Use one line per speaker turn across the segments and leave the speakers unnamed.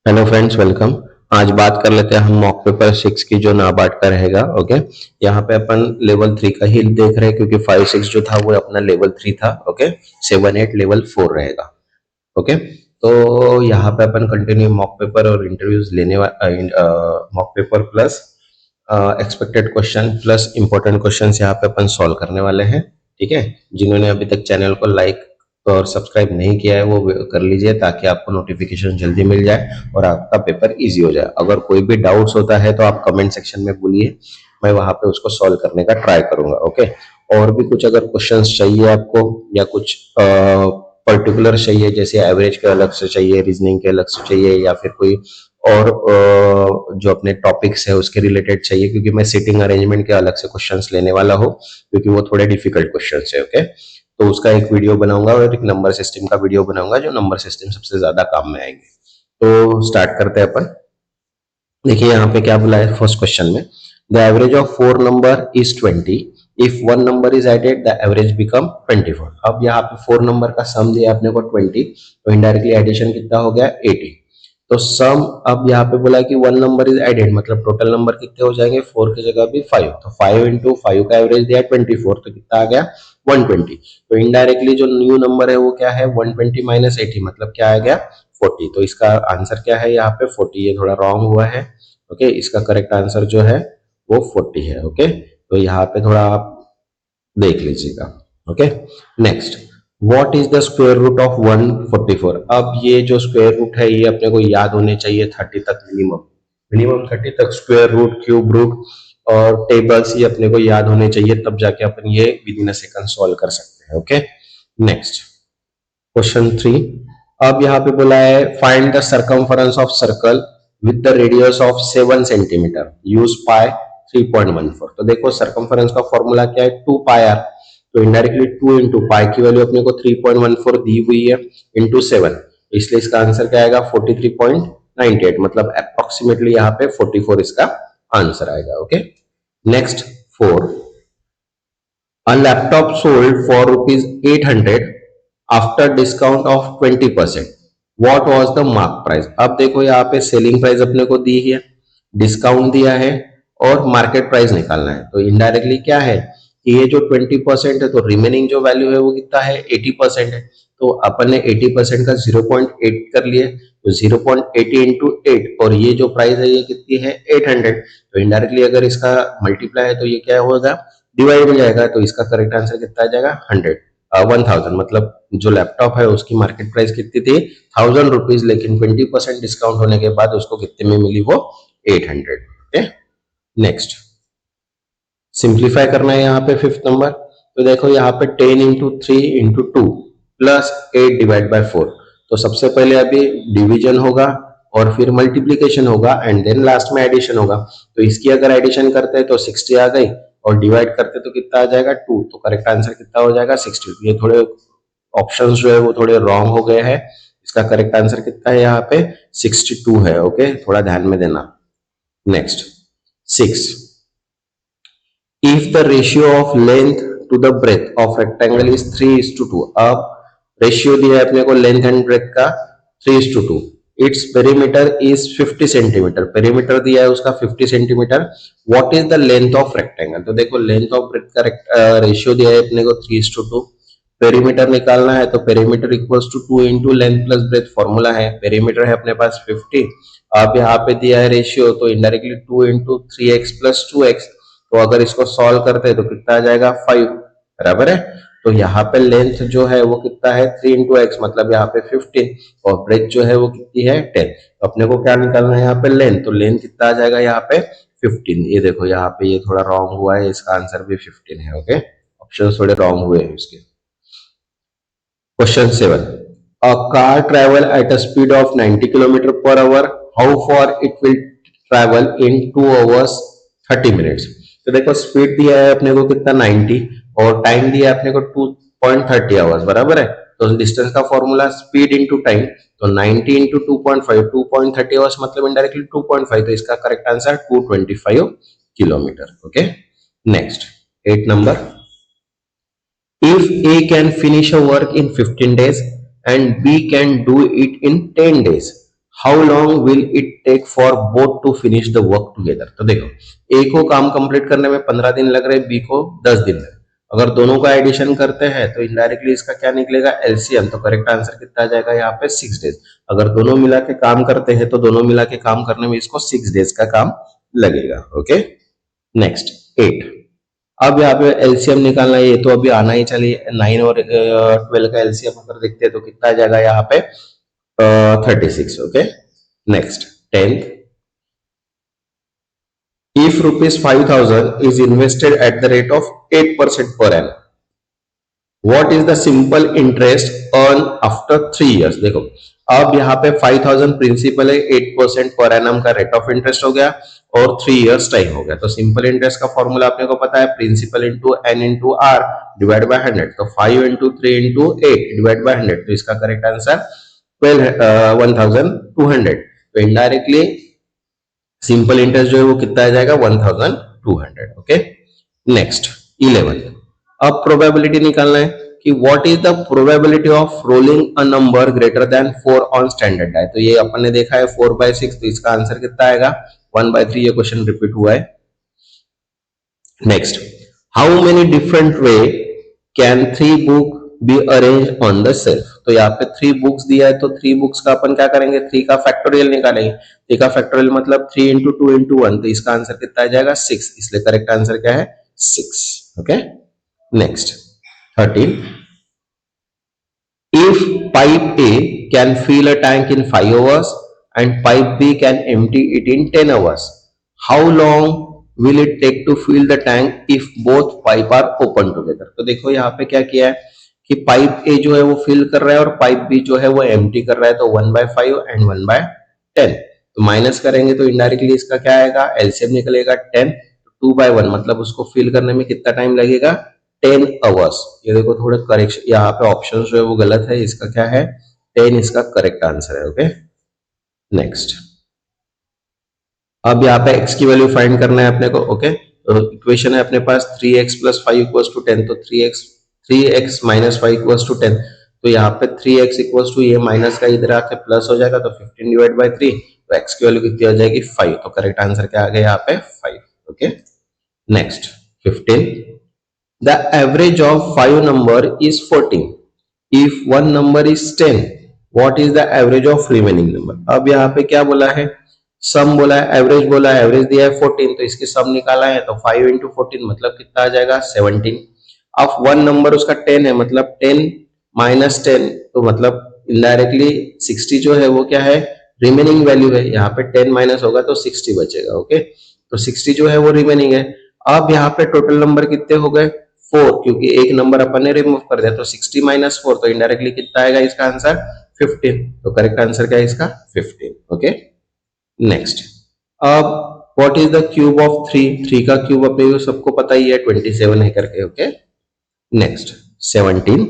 Hello friends, welcome. आज बात कर लेते हैं हम मॉक पेपर 6 की जो नाबार्ड का रहेगा। ओके, यहाँ पे अपन लेवल 3 का ही देख रहे हैं क्योंकि 5-6 जो था वो अपना लेवल 3 था। ओके, 7-8 लेवल 4 रहेगा। ओके, तो यहाँ पे अपन कंटिन्यू मॉक पेपर और इंटरव्यूज लेने mock paper plus expected question plus important questions यहाँ पे अपन सॉल्व करने वाले हैं। ठीक है, जिन्होंने अभी तक चैनल को लाइक और सब्सक्राइब नहीं किया है वो कर लीजिए ताकि आपको नोटिफिकेशन जल्दी मिल जाए और आपका पेपर इजी हो जाए। अगर कोई भी डाउट्स होता है तो आप कमेंट सेक्शन में बोलिए, मैं वहां पे उसको सॉल्व करने का ट्राई करूंगा। ओके, और भी कुछ अगर क्वेश्चंस चाहिए आपको या कुछ पर्टिकुलर चाहिए, जैसे एवरेज के अलग से चाहिए, रीजनिंग के अलग से चाहिए, या फिर कोई और जो अपने टॉपिक्स है उसके रिलेटेड चाहिए, क्योंकि मैं सीटिंग अरेंजमेंट के अलग से क्वेश्चंस लेने वाला हूँ क्योंकि वो थोड़े डिफिकल्ट क्वेश्चंस है। ओके, तो उसका एक वीडियो बनाऊंगा और एक नंबर सिस्टम का वीडियो बनाऊंगा, जो नंबर सिस्टम सबसे ज्यादा काम में आएंगे। तो स्टार्ट करते हैं अपन। देखिए यहाँ पे क्या बोला है फर्स्ट क्वेश्चन में, the average of 4 number is 20, if 1 number is added the average become 24। अब यहाँ पे 4 नंबर का सम दिया अपने को 20, तो इनडायरेक्टली एडिशन कितना हो गया 80। तो सम अब यहाँ पे बोला कि 1 नंबर इज एडेड, मतलब टोटल नंबर कितने हो जाएंगे, 4 की जगह भी 5, तो 5 इंटू 5 का एवरेज दिया 24, तो कितना आ गया 120। तो इनडायरेक्टली जो न्यू नंबर है वो क्या है 120 माइनस 80, मतलब क्या आ गया 40। तो इसका आंसर क्या है यहाँ पे 40, ये थोड़ा रॉन्ग हुआ है। ओके, इसका करेक्ट आंसर जो है वो 40 है। ओके, तो यहाँ पे थोड़ा आप देख लीजिएगा। Okay, next, what is the square root of 144। अब ये जो स्क्वायर रूट है ये अपने को याद होने चाहिए 30 तक, मिनिमम मिनिमम 30 तक स्क्वायर रूट, क्यूब रूट और टेबल्स ये अपने को याद होने चाहिए, तब जाके अपन ये with in a second solve कर सकते हैं। Okay, next question 3। अब यहाँ पे बोला है find the circumference of circle with the radius of 7 centimetre, use pi 3.14। तो देखो सर्कमफरेंस का फॉर्मूला क्या है 2 पाई आर, तो इनडायरेक्टली 2 इंटू पाई की वैल्यू अपने को 3.14 दी हुई है इंटू 7, इसलिए इसका आंसर क्या आएगा 43.98, मतलब अप्रोक्सीमेटली यहाँ पे 44 इसका आंसर आएगा। Okay, next 4, a laptop sold for rupees 800 after discount of 20%, what was the mark price। अब देखो यहाँ पे सेलिंग प्राइस अपने को दी है, डिस्काउंट दिया है और मार्केट प्राइस निकालना है। तो इनडायरेक्टली क्या है कि ये जो 20% है तो रिमेनिंग जो वैल्यू है वो कितना है 80% है, तो अपन ने 80% का 0.8 कर लिए, तो 0.80 इंटू 8, और ये जो प्राइस है ये कितनी है 800, तो इनडायरेक्टली अगर इसका मल्टीप्लाई है तो ये क्या होगा डिवाइड हो जाएगा, तो इसका करेक्ट आंसर कितना आ जाएगा 1000, मतलब जो लैपटॉप है उसकी मार्केट प्राइस कितनी थी 1000 रुपीज, लेकिन 20% डिस्काउंट होने के बाद उसको कितने में मिली वो 800। ओके, नेक्स्ट सिंप्लीफाई करना है यहाँ पे फिफ्थ नंबर। तो देखो यहाँ पे 10 into 3 into 2 plus 8 divide by 4, तो सबसे पहले अभी डिवीजन होगा और फिर मल्टीप्लीकेशन होगा एंड देन लास्ट में एडिशन होगा। तो इसकी अगर एडिशन करते हैं तो 60 आ गई और डिवाइड करते तो कितना आ जाएगा 2, तो करेक्ट आंसर कितना हो जाएगा 60। ये थोड़े ऑप्शंस जो है वो थोड़े रॉन्ग हो गए हैं, इसका करेक्ट आंसर कितना है यहाँ पे 62 है। ओके, थोड़ा ध्यान में देना। Next 6, if the ratio of length to the breadth of rectangle is 3:2, अब रेशियो दिया है अपने को लेंथ एंड ब्रेथ का 3:2, its perimeter is 50 centimetre, perimeter दिया है उसका 50 centimetre, what is the length of rectangle. तो देखो लेंथ ऑफ ब्रेथ का रेशियो दिया है अपने को 3:2, पेरीमीटर निकालना है तो perimeter equals to 2 into length plus breadth, formula है पेरीमीटर है अपने पास 50, अब यहाँ पे दिया है रेशियो तो indirectly 2 into 3x plus 2x, तो अगर इसको सॉल्व करते हैं तो कितना आ जाएगा 5, बराबर है। तो यहाँ पे लेंथ जो है वो कितना है 3 इंटू एक्स, मतलब यहाँ पे 15, और ब्रेथ जो है वो कितनी है 10, तो अपने को क्या निकालना है यहाँ पे लेंथ, तो लेंथ कितना आ जाएगा यहाँ पे 15। ये देखो यहाँ पे ये थोड़ा रॉन्ग हुआ है, इसका आंसर भी 15 है। ओके, ऑप्शन थोड़े रॉन्ग हुए हैं इसके। Question 7. A car travel at a speed of 90 km per hour. How far it will travel in 2 hours 30 minutes? तो देखो स्पीड दिया है अपने को कितना 90 और टाइम दिया है अपने को 2.30 आवर्स, बराबर है। तो डिस्टेंस का फॉर्मूला स्पीड इंटू टाइम, तो 90 इंटू 2.5, 2.30 आवर्स मतलब इनडायरेक्टली 2.5, तो इसका correct answer 225 kilometre. Okay, next 8 number, if A can finish a work in 15 days and B can do it in 10 days, how long will it take for both to finish the work together. तो देखो, ए को काम complete करने में 15 दिन लग रहे, B को 10 दिन लग रहे। अगर दोनों का एडिशन करते हैं तो इनडायरेक्टली इसका क्या निकलेगा, एलसीएम। तो करेक्ट आंसर कितना आ जाएगा यहाँ पे 6 डेज। अगर दोनों मिला के काम करते हैं तो दोनों मिला के काम करने में इसको 6 डेज का काम लगेगा। Okay, next 8। अब यहाँ पे एलसीएम निकालना है, ये तो अभी आना ही चाहिए। 9 और 12 का एलसीएम अगर देखते हैं तो कितना आ जाएगा यहाँ पे 36। Okay, next 10th। If rupees 5,000 is invested at the rate of 8% per annum, what is the simple interest earned after 3 years? देखो, अब यहाँ पे 5,000 प्रिंसिपल है, 8% पर एनम का रेट ऑफ इंटरेस्ट हो गया और 3 इयर्स टाइम हो गया। तो सिंपल इंटरेस्ट का फॉर्मूला आपने को पता है, principal into n into r divide by 100। तो 5 इंटू 3 इंटू 8 डिवाइड बाय 100। तो इसका करेक्ट आंसर 12,200। तो इनडायरेक्टली सिंपल इंटरेस्ट जो है वो कितना आ जाएगा 1200। Okay, next 11। अब प्रोबेबिलिटी निकालना है कि what is the probability of rolling a number greater than 4 on standard die. तो ये अपन ने देखा है 4/6। तो इसका आंसर कितना आएगा 1/3। ये क्वेश्चन रिपीट हुआ है। Next, how many different way can 3 book be arrange on the self. तो यहाँ पे 3 बुक्स दिया है, तो 3 बुक्स का अपन क्या करेंगे, 3 का फैक्टोरियल निकालेंगे। 3 का फैक्टोरियल मतलब 3 इंटू 2 इंटू 1। तो इसका आंसर कितना आ जाएगा 6। इसलिए करेक्ट आंसर क्या है 6। Okay, next 13। If pipe A can fill a tank in 5 hours and pipe B can empty it in 10 hours, how long will it take to fill the tank if both pipe are open together। तो देखो यहाँ पे क्या किया है कि pipe ए जो है वो फिल कर रहा है और पाइप बी जो है वो एम्प्टी कर रहा है। तो 1/5 एंड 1/10। तो माइनस करेंगे तो इनडायरेक्टली इसका क्या आएगा, एलसीएम निकलेगा 10। 2/1 मतलब उसको फिल करने में कितना टाइम लगेगा 10 आवर्स। ये देखो थोड़ा करेक्शन, यहाँ पे ऑप्शन जो है वो गलत है, इसका क्या है 10 इसका करेक्ट आंसर है। Okay, next. अब यहाँ पे x की वैल्यू फाइंड करना है अपने को। ओके, तो इक्वेशन है अपने पास 3x + 5 = 10। तो 3x - 5 = 10। तो यहाँ पे 3x = ये माइनस का इधर आके प्लस हो जाएगा। तो 15/3। तो x की वैल्यू कितनी हो जाएगी 5। तो करेक्ट आंसर क्या आ गया यहाँ पे 5। Okay, next 15। The average of 5 number is 14. If one number is 10, what is the average of remaining number? अब यहाँ पे क्या बोला है, सम बोला है, एवरेज बोला है। एवरेज दिया है 14, तो इसके सम निकाला है। तो 5 इंटू 14 मतलब कितना आ जाएगा 17। अब वन नंबर उसका 10 है, मतलब 10 माइनस 10। तो मतलब इनडायरेक्टली 60 जो है वो क्या है रिमेनिंग वैल्यू है। यहाँ पे 10 माइनस होगा तो 60 बचेगा। ओके, तो 60 जो है वो रिमेनिंग है। अब यहाँ पे टोटल नंबर कितने हो गए 4, क्योंकि एक नंबर अपन ने रिमूव कर दिया। तो 60 - 4 तो इनडायरेक्टली कितना आएगा इसका आंसर 15। तो करेक्ट आंसर क्या है इसका 15। Okay, next. अब what is the cube of 3। 3 का क्यूब अपने को सबको पता ही है 27 है करके। Okay, next 17।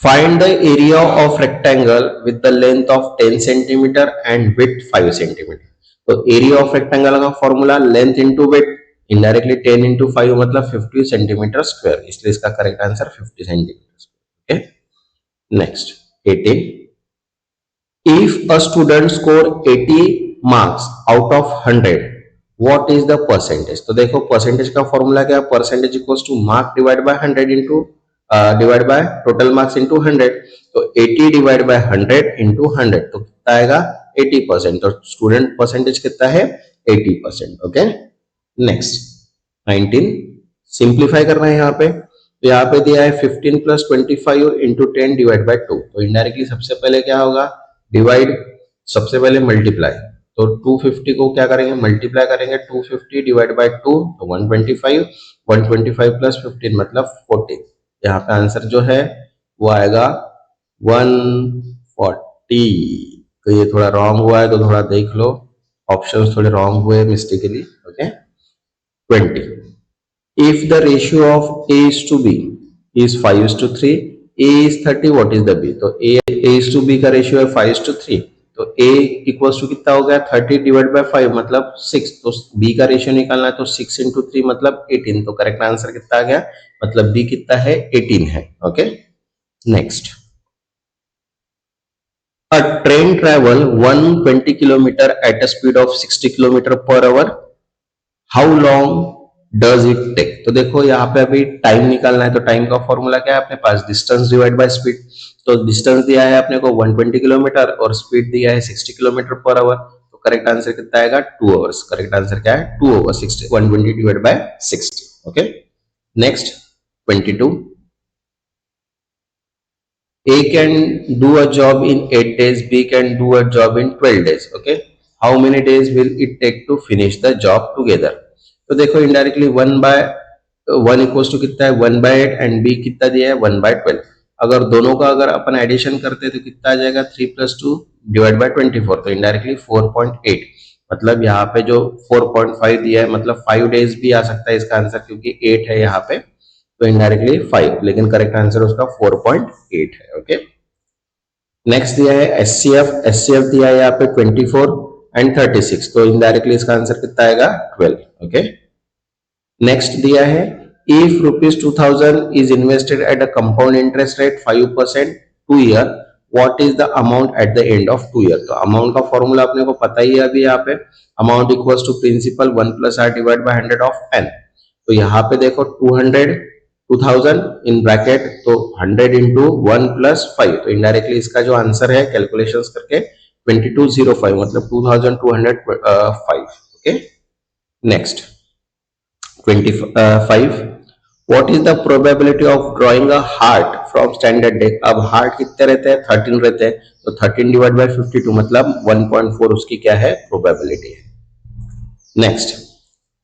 Find the area of rectangle with the length of 10 centimetre and width 5 centimetre. तो एरिया ऑफ रेक्टेंगल का formula length into width, indirectly 10 into 5 मतलब 50 सेंटीमीटर स्क्वायर। इसलिए इसका correct answer 50 centimetre square. Okay, next 18। If a student score 80 marks out of 100, what is the percentage? तो देखो percentage का formula क्या है, percentage equals to mark divide by 100 into divide by total marks into 100। तो 80 divide by 100 into 100 तो कितना आएगा 80%। तो स्टूडेंट परसेंटेज कितना है 80%। Okay, next 19। सिंप्लीफाई करना है यहाँ पे। तो यहाँ पे दिया है 15 + 25 इंटू 10 डिवाइड बाय 2। तो इनडायरेक्टली सबसे पहले क्या होगा डिवाइड, सबसे पहले मल्टीप्लाई। तो 250 को क्या करेंगे मल्टीप्लाई करेंगे 250 डिवाइड बाय 2 तो 125। 125 + 15 मतलब 40। यहाँ पे आंसर जो है वो आएगा 140। तो ये थोड़ा रॉन्ग हुआ है तो थोड़ा देख लो, ऑप्शंस थोड़े रॉन्ग हुए mistakenly. Okay, 20। If the ratio of A is to B is 5:3, A is 30, what is the B? तो A is to B का रेशियो है 5:3। तो A इक्वल्स टू कितना हो गया 30 डिवाइड बाय 5 मतलब 6। तो B का रेशियो निकालना है तो 6 इंटू 3 मतलब 18। तो करेक्ट आंसर कितना आ गया, मतलब B कितना है 18 है। Okay, next A train travel 120 kilometer at a speed of 60 kilometer per hour. How long does it take? तो देखो यहाँ पे अभी टाइम निकालना है, तो टाइम का फॉर्मूला क्या है अपने पास, डिस्टेंस डिवाइड बाय स्पीड। तो डिस्टेंस दिया है अपने को 120 किलोमीटर और स्पीड दिया है 60 किलोमीटर पर आवर, तो करेक्ट आंसर कितना आएगा, 2 आवर्स। करेक्ट आंसर क्या है, 2 hours. 60 120 divide by 60। Okay, next 22। A can do a job in 8 days, B can do a job in 12 days. Okay, how many days will it take to finish the job together? तो देखो indirectly 1 equals to कितना है, 1/8 and B कितना दिया है, 1/12। अगर दोनों का अगर अपन एडिशन करते तो कितना आ जाएगा, 3 + 2 डिवाइड बाय 24। तो इनडायरेक्टली 4.8, मतलब यहाँ पे जो 4.5 दिया है, मतलब 5 डेज भी आ सकता है इसका आंसर, क्योंकि 8 है यहाँ पे, तो इनडायरेक्टली 5, लेकिन करेक्ट आंसर उसका 4.8 है। ओके, नेक्स्ट दिया है एचसीएफ दिया है यहाँ पे 24 एंड 36, तो इनडायरेक्टली इसका आंसर कितना आएगा, 12। ओके, नेक्स्ट दिया है if ₹2000 is invested at a compound interest rate 5% 2 year, what is the amount at the end of 2 year. तो अमाउंट का फॉर्मूला अपने को पता ही है अभी, यहाँ पे amount equals to principal 1 + r divide by 100 of n। तो यहाँ पे देखो 2000 इन ब्रैकेट, तो 100 इंटू 1 + 5, तो इनडायरेक्टली इसका जो आंसर है कैलकुलेशंस करके 2205, मतलब 2205। Okay, next 25, what is the probability of drawing a heart from standard deck। अब हार्ट कितने रहते हैं, 13 रहते हैं, तो 13 डिवाइड बाय 52, मतलब 1.4 उसकी क्या है, प्रोबेबिलिटी है। Next,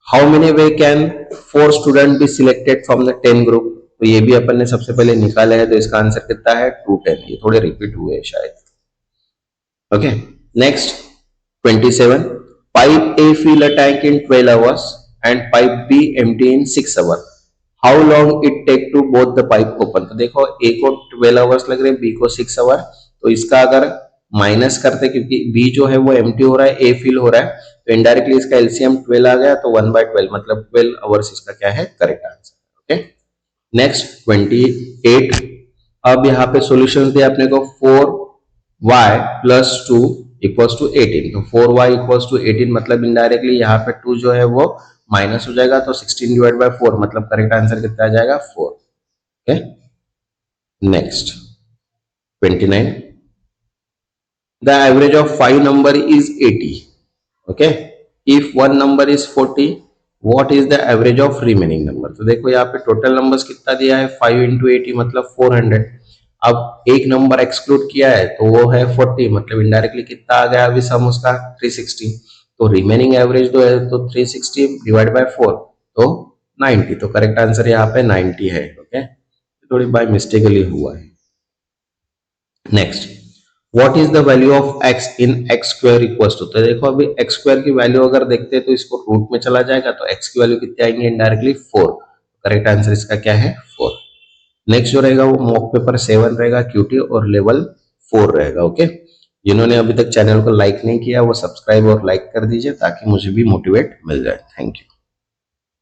how many way can 4 student be selected from the 10 group. तो ये भी अपन ने सबसे पहले निकाला है, तो इसका आंसर कितना है, 210। ये थोड़े रिपीट हुए हैं शायद। Okay, next 27, pipe A fill a tank in 12 hours and pipe B empty in 6 hours, how long it take to both the pipe open। तो देखो A को 12 आवर्स लग रहे हैं, B को 6 आवर, तो इसका अगर माइनस करते, क्योंकि B जो है वो एम्प्टी हो रहा है, A फिल हो रहा है, तो इनडायरेक्टली इसका एलसीएम 12 आ गया, तो 1/12, मतलब 12 आवर्स इसका क्या है, करेक्ट आंसर। Okay, next 28। अब यहाँ पे सॉल्यूशंस दिया अपने को, 4y + 2 = 18, तो 4y = 18, मतलब इनडायरेक्टली यहाँ पे 2 जो है वो माइनस हो जाएगा, तो 16 डिवाइड बाय 4, मतलब करेक्ट आंसर कितना आ जाएगा, 4। Okay, next 29, the average of 5 number is 80। Okay, if 1 number is 40, what is the average of remaining number. तो देखो यहाँ पे टोटल नंबर्स कितना दिया है, 5 × 80, मतलब 400। अब एक नंबर एक्सक्लूड किया है, तो वो है 40, मतलब इनडायरेक्टली कितना आ गया अभी सम उसका, 360। तो रिमेनिंग एवरेज जो है, तो 360 डिवाइड बाय 4, तो 90। तो करेक्ट आंसर यहाँ पे 90 है। ओके, थोड़ी बाय मिस्टेकली हुआ है। Next, what is the value of x in x square equals to. तो देखो अभी x स्क्वायर की वैल्यू अगर देखते हैं तो इसको रूट में चला जाएगा, तो x की वैल्यू कितनी आएंगे, इनडायरेक्टली 4। करेक्ट आंसर इसका क्या है, 4। नेक्स्ट जो रहेगा वो मॉक पेपर 7 रहेगा, क्यूटी और लेवल 4 रहेगा। ओके, जिन्होंने अभी तक चैनल को लाइक नहीं किया वो सब्सक्राइब और लाइक कर दीजिए, ताकि मुझे भी मोटिवेट मिल जाए। Thank you.